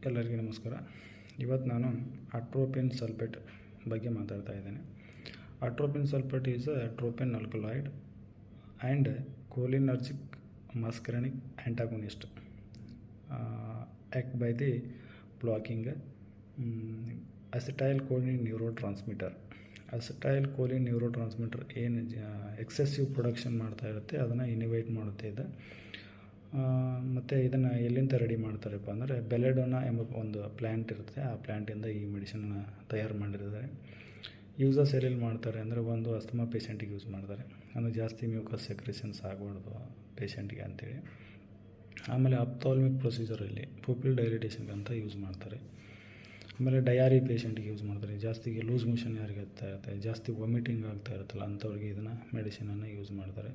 ಎಲ್ಲರಿಗೂ ನಮಸ್ಕಾರ. ಇವತ್ತು ನಾನು ಅಟ್ರೋಪಿನ್ ಸಲ್ಫೇಟ್ ಬಗ್ಗೆ ಮಾತಾಡ್ತಾ ಇದ್ದೇನೆ. Atropine sulphate is a tropine alkaloid and cholinergic muscarinic antagonist act by the blocking acetylcholine neurotransmitter. Acetylcholine neurotransmitter ಏನು ಎಕ್ಸೆಸಿವ್ ಪ್ರೊಡಕ್ಷನ್ ಮಾಡ್ತಾ ಇರುತ್ತೆ ಅದನ್ನು ಇನಿವೇಟ್ ಮಾಡುತ್ತೆ ಇದು. ಮತ್ತು ಇದನ್ನು ಎಲ್ಲಿಂದ ರೆಡಿ ಮಾಡ್ತಾರಪ್ಪ ಅಂದರೆ ಬೆಲೆಡೋನಾ ಎಂಬ ಒಂದು ಪ್ಲ್ಯಾಂಟ್ ಇರುತ್ತೆ. ಆ ಪ್ಲ್ಯಾಂಟಿಂದ ಈ ಮೆಡಿಸಿನ್ನ ತಯಾರು ಮಾಡಿರ್ತಾರೆ. ಯೂಸಸ್ ಎಲ್ಲೆಲ್ಲಿ ಮಾಡ್ತಾರೆ ಅಂದರೆ ಒಂದು ಅಸ್ತಮಾ ಪೇಷೆಂಟಿಗೆ ಯೂಸ್ ಮಾಡ್ತಾರೆ, ಅಂದರೆ ಜಾಸ್ತಿ ಮ್ಯೂಕಸ್ ಸೆಕ್ರೇಷನ್ಸ್ ಆಗಬಾರ್ದು ಪೇಷೆಂಟಿಗೆ ಅಂತೇಳಿ. ಆಮೇಲೆ ಅಪ್ಥಾಲ್ಮಿಕ್ ಪ್ರೊಸೀಜರಲ್ಲಿ ಪೂಪಿಲ್ ಡೈಲಿಟೇಷನ್ಗೆ ಅಂತ ಯೂಸ್ ಮಾಡ್ತಾರೆ. ಆಮೇಲೆ ಡಯಾರಿ ಪೇಷೆಂಟಿಗೆ ಯೂಸ್ ಮಾಡ್ತಾರೆ. ಜಾಸ್ತಿ ಲೂಸ್ ಮೋಷನ್ ಯಾರಿಗೆ ಆಗ್ತಾ ಇರುತ್ತೆ, ಜಾಸ್ತಿ ವಾಮಿಟಿಂಗ್ ಆಗ್ತಾ ಇರುತ್ತಲ್ಲ ಅಂಥವ್ರಿಗೆ ಇದನ್ನು ಮೆಡಿಸಿನನ್ನು ಯೂಸ್ ಮಾಡ್ತಾರೆ.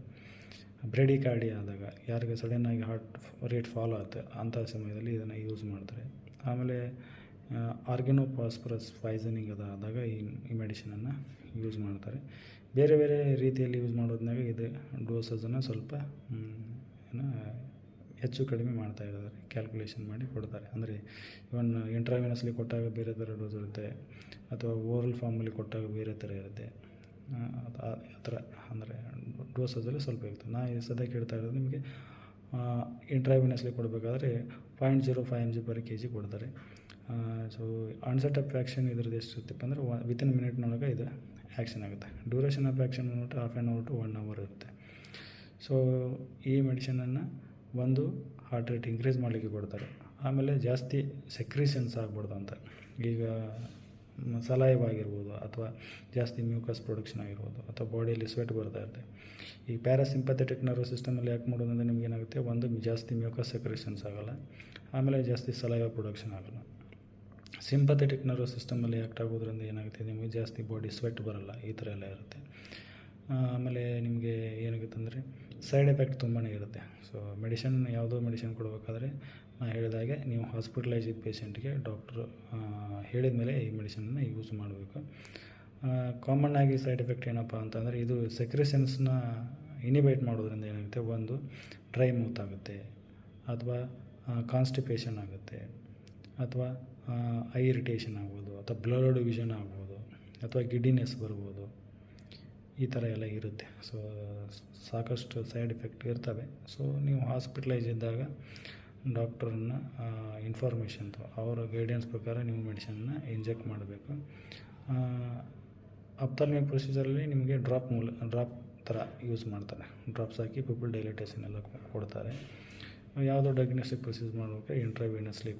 ಬ್ರೆಡಿಕಾರ್ಡಿ ಆದಾಗ ಯಾರಿಗೆ ಸಡನ್ನಾಗಿ ಹಾರ್ಟ್ ರೇಟ್ ಫಾಲೋ ಆಗುತ್ತೆ ಅಂಥ ಸಮಯದಲ್ಲಿ ಇದನ್ನು ಯೂಸ್ ಮಾಡ್ತಾರೆ. ಆಮೇಲೆ ಆರ್ಗನೋಫಾಸ್ಫರಸ್ ಪಾಯ್ಸನಿಂಗ್ ಆದಾಗ ಈ ಮೆಡಿಸಿನನ್ನು ಯೂಸ್ ಮಾಡ್ತಾರೆ. ಬೇರೆ ಬೇರೆ ರೀತಿಯಲ್ಲಿ ಯೂಸ್ ಮಾಡೋದ್ನಾಗ ಇದು ಡೋಸಸನ್ನು ಸ್ವಲ್ಪ ಹೆಚ್ಚು ಕಡಿಮೆ ಮಾಡ್ತಾ ಇದ್ದಾರೆ, ಕ್ಯಾಲ್ಕುಲೇಷನ್ ಮಾಡಿ ಕೊಡ್ತಾರೆ. ಅಂದರೆ ಇವನ್ ಇಂಟ್ರಾವಿನಸ್ಲಿ ಕೊಟ್ಟಾಗ ಬೇರೆ ಥರ ಡೋಸ್ ಇರುತ್ತೆ, ಅಥವಾ ಓರಲ್ ಫಾರ್ಮಲ್ಲಿ ಕೊಟ್ಟಾಗ ಬೇರೆ ಥರ ಇರುತ್ತೆ. ಆ ಥರ ಅಂದರೆ ಡೋಸಸಲ್ಲಿ ಸ್ವಲ್ಪ ಇರುತ್ತೆ. ನಾನು ಸದ್ಯಕ್ಕೆ ಹೇಳ್ತಾ ಇರೋದು ನಿಮಗೆ ಇಂಟ್ರಾವಿನಸ್ಲಿ ಕೊಡಬೇಕಾದ್ರೆ 0.05 mg per kg ಕೊಡ್ತಾರೆ. ಸೊ ಆನ್ಸೆಟ್ ಆಫ್ ಆ್ಯಕ್ಷನ್ ಇದ್ರದ್ದು ಎಷ್ಟು ಇರುತ್ತಪ್ಪ ಅಂದರೆ ವಿತಿನ್ ಮಿನಿಟ್ನೊಳಗೆ ಇದು ಆ್ಯಕ್ಷನ್ ಆಗುತ್ತೆ. ಡ್ಯೂರೇಷನ್ ಆಫ್ ಆ್ಯಕ್ಷನ್ ಬಂದ್ಬಿಟ್ಟು 1/2 hour to 1 hour ಇರುತ್ತೆ. ಸೊ ಈ ಮೆಡಿಸಿನನ್ನು ಒಂದು ಹಾರ್ಟ್ ರೇಟ್ ಇನ್ಕ್ರೀಸ್ ಮಾಡಲಿಕ್ಕೆ ಕೊಡ್ತಾರೆ. ಆಮೇಲೆ ಜಾಸ್ತಿ ಸೆಕ್ರೀಷನ್ಸ್ ಆಗ್ಬಾರ್ದು ಅಂತ. ಈಗ ಸಲೈವಾಗಿರ್ಬೋದು, ಅಥವಾ ಜಾಸ್ತಿ ಮ್ಯೂಕಸ್ ಪ್ರೊಡಕ್ಷನ್ ಆಗಿರ್ಬೋದು, ಅಥವಾ ಬಾಡಿಯಲ್ಲಿ ಸ್ವೆಟ್ ಬರ್ತಾ ಇರುತ್ತೆ. ಈ ಪ್ಯಾರಾಸಿಂಪಥೆಟಿಕ್ ನರ್ವಸ್ ಸಿಸ್ಟಮಲ್ಲಿ ಯಾಕೆ ಮಾಡೋದಂದರೆ ನಿಮ್ಗೆ ಏನಾಗುತ್ತೆ, ಒಂದು ಜಾಸ್ತಿ ಮ್ಯೂಕಸ್ ಸೆಕ್ರೇಷನ್ಸ್ ಆಗೋಲ್ಲ, ಆಮೇಲೆ ಜಾಸ್ತಿ ಸಲೈವ ಪ್ರೊಡಕ್ಷನ್ ಆಗೋಲ್ಲ. ಸಿಂಪಥೆಟಿಕ್ ನರ್ವಸ್ ಸಿಸ್ಟಮಲ್ಲಿ ಆ್ಯಕ್ಟ್ ಆಗೋದ್ರಿಂದ ಏನಾಗುತ್ತೆ, ನಿಮಗೆ ಜಾಸ್ತಿ ಬಾಡಿ ಸ್ವೆಟ್ ಬರೋಲ್ಲ, ಈ ಥರ ಎಲ್ಲ ಇರುತ್ತೆ. ಆಮೇಲೆ ನಿಮಗೆ ಏನಾಗುತ್ತೆ ಅಂದರೆ ಸೈಡ್ ಎಫೆಕ್ಟ್ ತುಂಬಾ ಇರುತ್ತೆ. ಸೊ ಮೆಡಿಸಿನ್ ಯಾವುದೋ ಮೆಡಿಸಿನ್ ಕೊಡಬೇಕಾದ್ರೆ ನಾನು ಹೇಳಿದಾಗೆ ನೀವು ಹಾಸ್ಪಿಟಲೈಸ್ಡ್ ಪೇಷೆಂಟ್ಗೆ ಡಾಕ್ಟ್ರು ಹೇಳಿದ ಮೇಲೆ ಈ ಮೆಡಿಸಿನನ್ನು ಯೂಸ್ ಮಾಡಬೇಕು. ಕಾಮನ್ನಾಗಿ ಸೈಡ್ ಎಫೆಕ್ಟ್ ಏನಪ್ಪ ಅಂತಂದರೆ ಇದು ಸೆಕ್ರೇಷನ್ಸ್ನ ಇನಿಬೇಟ್ ಮಾಡೋದ್ರಿಂದ ಏನಾಗುತ್ತೆ, ಒಂದು ಡ್ರೈ ಮೌತ್ ಆಗುತ್ತೆ, ಅಥವಾ ಕಾನ್ಸ್ಟಿಪೇಷನ್ ಆಗುತ್ತೆ, ಅಥವಾ ಐ ಇರಿಟೇಷನ್ ಆಗ್ಬೋದು, ಅಥವಾ ಬ್ಲರ್ಡ್ ವಿಷನ್ ಆಗ್ಬೋದು, ಅಥವಾ ಗಿಡ್ಡಿನೆಸ್ ಬರ್ಬೋದು, ಈ ಥರ ಎಲ್ಲ ಇರುತ್ತೆ. ಸೊ ಸಾಕಷ್ಟು ಸೈಡ್ ಎಫೆಕ್ಟ್ ಇರ್ತವೆ. ಸೊ ನೀವು ಹಾಸ್ಪಿಟಲೈಸ್ ಇದ್ದಾಗ ಡಾಕ್ಟ್ರನ್ನ ಇನ್ಫಾರ್ಮೇಷನ್ ಅವರ ಗೈಡೆನ್ಸ್ ಪ್ರಕಾರ ನೀವು ಮೆಡಿಸಿನನ್ನ ಇಂಜೆಕ್ಟ್ ಮಾಡಬೇಕು. ಅಪ್ಥಾಲ್ಮಿಕ್ ಪ್ರೊಸೀಜರಲ್ಲಿ ನಿಮಗೆ ಡ್ರಾಪ್ ಥರ ಯೂಸ್ ಮಾಡ್ತಾರೆ. ಡ್ರಾಪ್ಸ್ ಹಾಕಿ ಪೂಪಿಲ್ ಡೈಲಿಟೇಷನ್ ಎಲ್ಲ ಕೊಡ್ತಾರೆ. ಯಾವುದೋ ಡಯಾಗ್ನೋಸ್ಟಿಕ್ ಪ್ರೊಸೀಜರ್ ಮಾಡಬೇಕು ಇಂಟ್ರಾವಿನಸ್ಲಿ